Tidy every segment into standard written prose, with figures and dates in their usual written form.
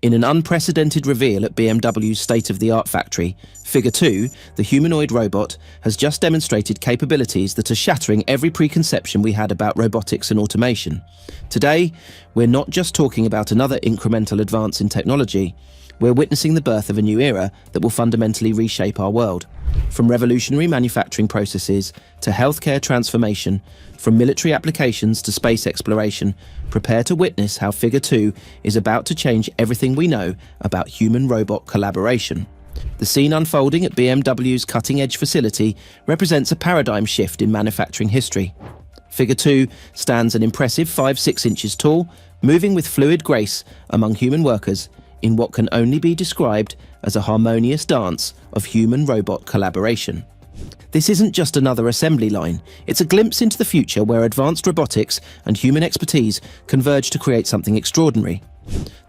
In an unprecedented reveal at BMW's state-of-the-art factory, Figure 2, the humanoid robot, has just demonstrated capabilities that are shattering every preconception we had about robotics and automation. Today, we're not just talking about another incremental advance in technology, we're witnessing the birth of a new era that will fundamentally reshape our world. From revolutionary manufacturing processes to healthcare transformation, from military applications to space exploration, prepare to witness how Figure 2 is about to change everything we know about human-robot collaboration. The scene unfolding at BMW's cutting-edge facility represents a paradigm shift in manufacturing history. Figure 2 stands an impressive 5-6 inches tall, moving with fluid grace among human workers in what can only be described as a harmonious dance of human-robot collaboration. This isn't just another assembly line, it's a glimpse into the future where advanced robotics and human expertise converge to create something extraordinary.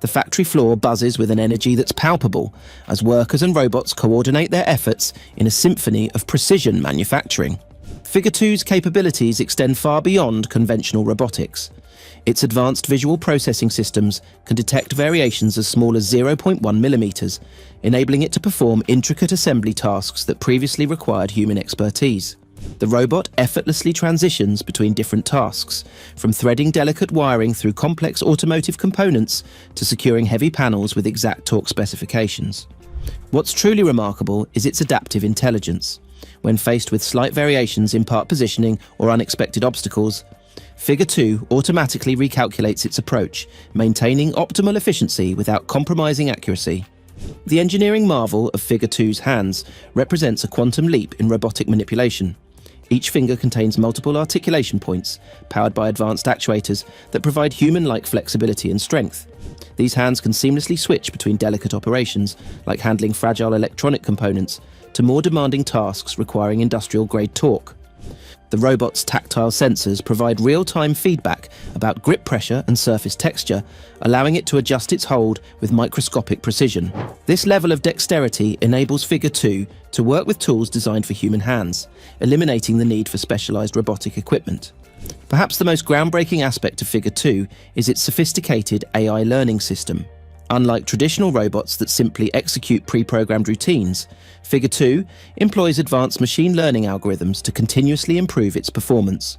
The factory floor buzzes with an energy that's palpable as workers and robots coordinate their efforts in a symphony of precision manufacturing. Figure 2's capabilities extend far beyond conventional robotics. Its advanced visual processing systems can detect variations as small as 0.1 millimeters, enabling it to perform intricate assembly tasks that previously required human expertise. The robot effortlessly transitions between different tasks, from threading delicate wiring through complex automotive components to securing heavy panels with exact torque specifications. What's truly remarkable is its adaptive intelligence. When faced with slight variations in part positioning or unexpected obstacles, Figure 2 automatically recalculates its approach, maintaining optimal efficiency without compromising accuracy. The engineering marvel of Figure 2's hands represents a quantum leap in robotic manipulation. Each finger contains multiple articulation points, powered by advanced actuators that provide human-like flexibility and strength. These hands can seamlessly switch between delicate operations, like handling fragile electronic components, to more demanding tasks requiring industrial-grade torque. The robot's tactile sensors provide real-time feedback about grip pressure and surface texture, allowing it to adjust its hold with microscopic precision. This level of dexterity enables Figure 2 to work with tools designed for human hands, eliminating the need for specialized robotic equipment. Perhaps the most groundbreaking aspect of Figure 2 is its sophisticated AI learning system. Unlike traditional robots that simply execute pre-programmed routines, Figure 2 employs advanced machine learning algorithms to continuously improve its performance.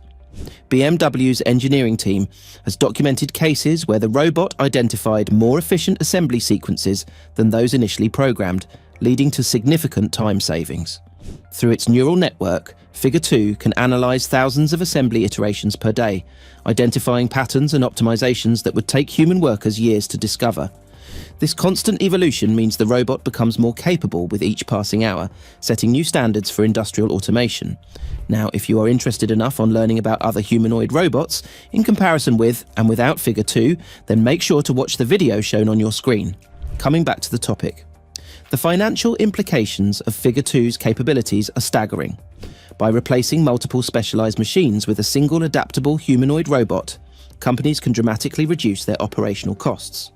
BMW's engineering team has documented cases where the robot identified more efficient assembly sequences than those initially programmed, leading to significant time savings. Through its neural network, Figure 2 can analyze thousands of assembly iterations per day, identifying patterns and optimizations that would take human workers years to discover. This constant evolution means the robot becomes more capable with each passing hour, setting new standards for industrial automation. Now, if you are interested enough on learning about other humanoid robots, in comparison with and without Figure 2, then make sure to watch the video shown on your screen. Coming back to the topic. The financial implications of Figure 2's capabilities are staggering. By replacing multiple specialized machines with a single adaptable humanoid robot, companies can dramatically reduce their operational costs.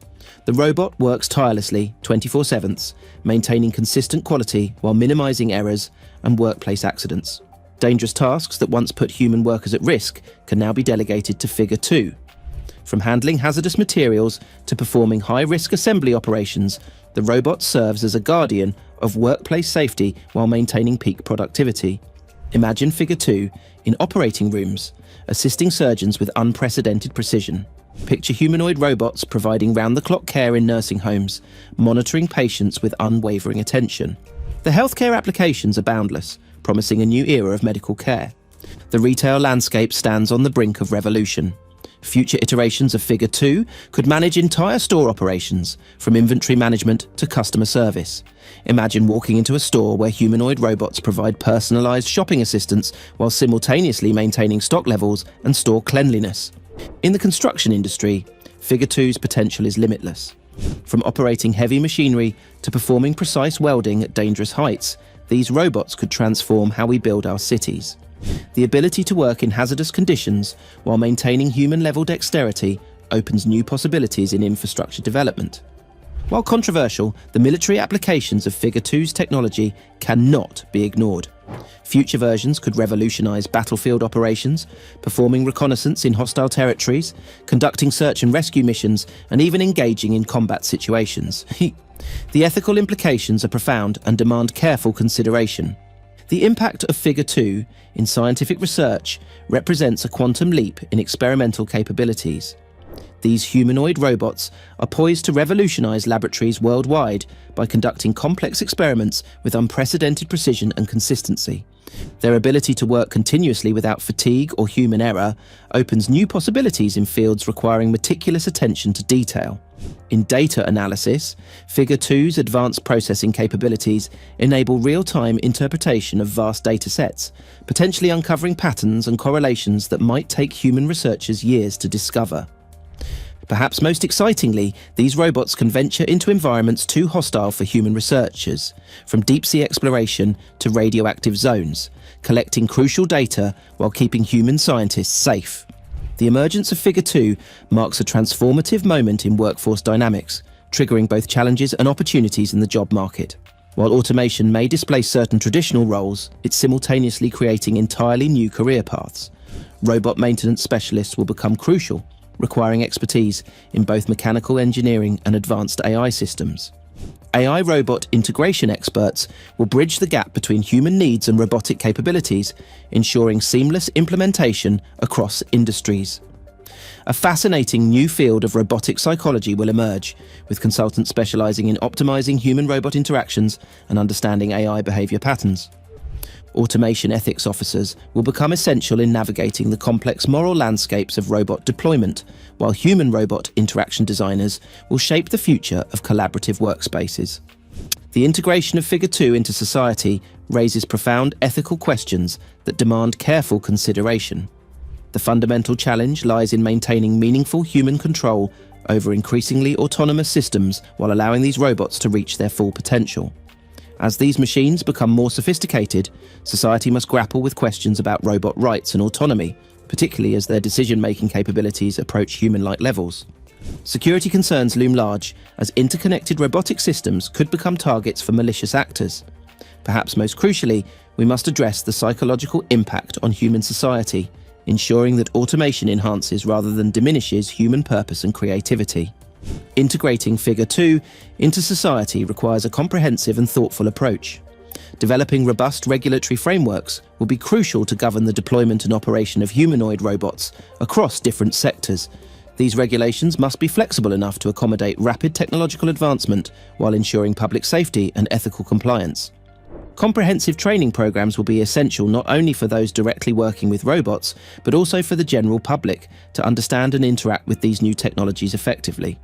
The robot works tirelessly 24/7, maintaining consistent quality while minimizing errors and workplace accidents. Dangerous tasks that once put human workers at risk can now be delegated to Figure 2. From handling hazardous materials to performing high-risk assembly operations, the robot serves as a guardian of workplace safety while maintaining peak productivity. Imagine Figure 2 in operating rooms, assisting surgeons with unprecedented precision. Picture humanoid robots providing round-the-clock care in nursing homes, monitoring patients with unwavering attention. The healthcare applications are boundless, promising a new era of medical care. The retail landscape stands on the brink of revolution. Future iterations of Figure 2 could manage entire store operations, from inventory management to customer service. Imagine walking into a store where humanoid robots provide personalized shopping assistance while simultaneously maintaining stock levels and store cleanliness. In the construction industry, Figure 2's potential is limitless. From operating heavy machinery to performing precise welding at dangerous heights, these robots could transform how we build our cities. The ability to work in hazardous conditions while maintaining human-level dexterity opens new possibilities in infrastructure development. While controversial, the military applications of Figure 2's technology cannot be ignored. Future versions could revolutionize battlefield operations, performing reconnaissance in hostile territories, conducting search and rescue missions, and even engaging in combat situations. The ethical implications are profound and demand careful consideration. The impact of Figure 2 in scientific research represents a quantum leap in experimental capabilities. These humanoid robots are poised to revolutionize laboratories worldwide by conducting complex experiments with unprecedented precision and consistency. Their ability to work continuously without fatigue or human error opens new possibilities in fields requiring meticulous attention to detail. In data analysis, Figure 2's advanced processing capabilities enable real-time interpretation of vast data sets, potentially uncovering patterns and correlations that might take human researchers years to discover. Perhaps most excitingly, these robots can venture into environments too hostile for human researchers, from deep-sea exploration to radioactive zones, collecting crucial data while keeping human scientists safe. The emergence of Figure 2 marks a transformative moment in workforce dynamics, triggering both challenges and opportunities in the job market. While automation may displace certain traditional roles, it's simultaneously creating entirely new career paths. Robot maintenance specialists will become crucial, requiring expertise in both mechanical engineering and advanced AI systems. AI robot integration experts will bridge the gap between human needs and robotic capabilities, ensuring seamless implementation across industries. A fascinating new field of robotic psychology will emerge, with consultants specializing in optimizing human-robot interactions and understanding AI behavior patterns. Automation ethics officers will become essential in navigating the complex moral landscapes of robot deployment, while human-robot interaction designers will shape the future of collaborative workspaces. The integration of Figure 2 into society raises profound ethical questions that demand careful consideration. The fundamental challenge lies in maintaining meaningful human control over increasingly autonomous systems while allowing these robots to reach their full potential. As these machines become more sophisticated, society must grapple with questions about robot rights and autonomy, particularly as their decision-making capabilities approach human-like levels. Security concerns loom large, as interconnected robotic systems could become targets for malicious actors. Perhaps most crucially, we must address the psychological impact on human society, ensuring that automation enhances rather than diminishes human purpose and creativity. Integrating Figure 2 into society requires a comprehensive and thoughtful approach. Developing robust regulatory frameworks will be crucial to govern the deployment and operation of humanoid robots across different sectors. These regulations must be flexible enough to accommodate rapid technological advancement while ensuring public safety and ethical compliance. Comprehensive training programs will be essential not only for those directly working with robots, but also for the general public to understand and interact with these new technologies effectively.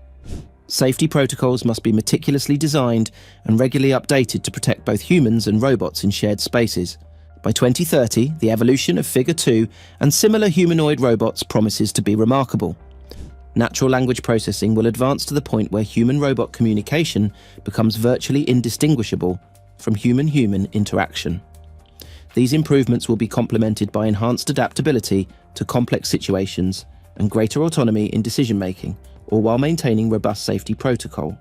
Safety protocols must be meticulously designed and regularly updated to protect both humans and robots in shared spaces. By 2030, the evolution of Figure 2 and similar humanoid robots promises to be remarkable. Natural language processing will advance to the point where human-robot communication becomes virtually indistinguishable from human-human interaction. These improvements will be complemented by enhanced adaptability to complex situations and greater autonomy in decision-making, all while maintaining robust safety protocol.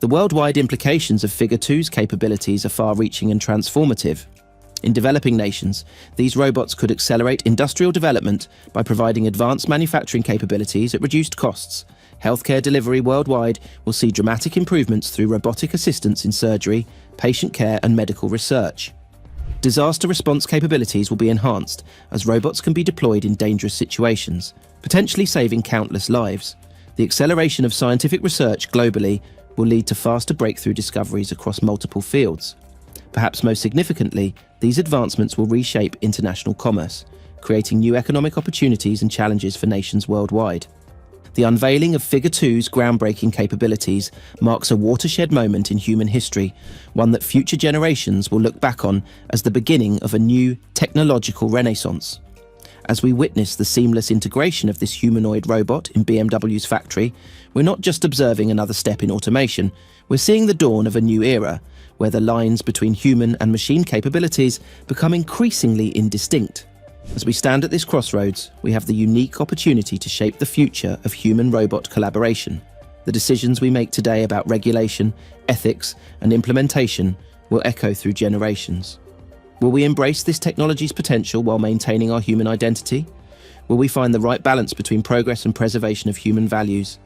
The worldwide implications of Figure 2's capabilities are far-reaching and transformative. In developing nations, these robots could accelerate industrial development by providing advanced manufacturing capabilities at reduced costs. Healthcare delivery worldwide will see dramatic improvements through robotic assistance in surgery, patient care, and medical research. Disaster response capabilities will be enhanced as robots can be deployed in dangerous situations, potentially saving countless lives. The acceleration of scientific research globally will lead to faster breakthrough discoveries across multiple fields. Perhaps most significantly, these advancements will reshape international commerce, creating new economic opportunities and challenges for nations worldwide. The unveiling of Figure 2's groundbreaking capabilities marks a watershed moment in human history, one that future generations will look back on as the beginning of a new technological renaissance. As we witness the seamless integration of this humanoid robot in BMW's factory, we're not just observing another step in automation, we're seeing the dawn of a new era, where the lines between human and machine capabilities become increasingly indistinct. As we stand at this crossroads, we have the unique opportunity to shape the future of human-robot collaboration. The decisions we make today about regulation, ethics, and implementation will echo through generations. Will we embrace this technology's potential while maintaining our human identity? Will we find the right balance between progress and preservation of human values?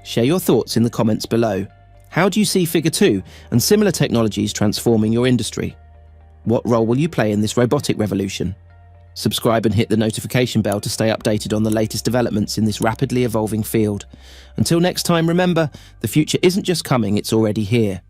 Share your thoughts in the comments below. How do you see Figure 2 and similar technologies transforming your industry? What role will you play in this robotic revolution? Subscribe and hit the notification bell to stay updated on the latest developments in this rapidly evolving field. Until next time, remember, the future isn't just coming, it's already here.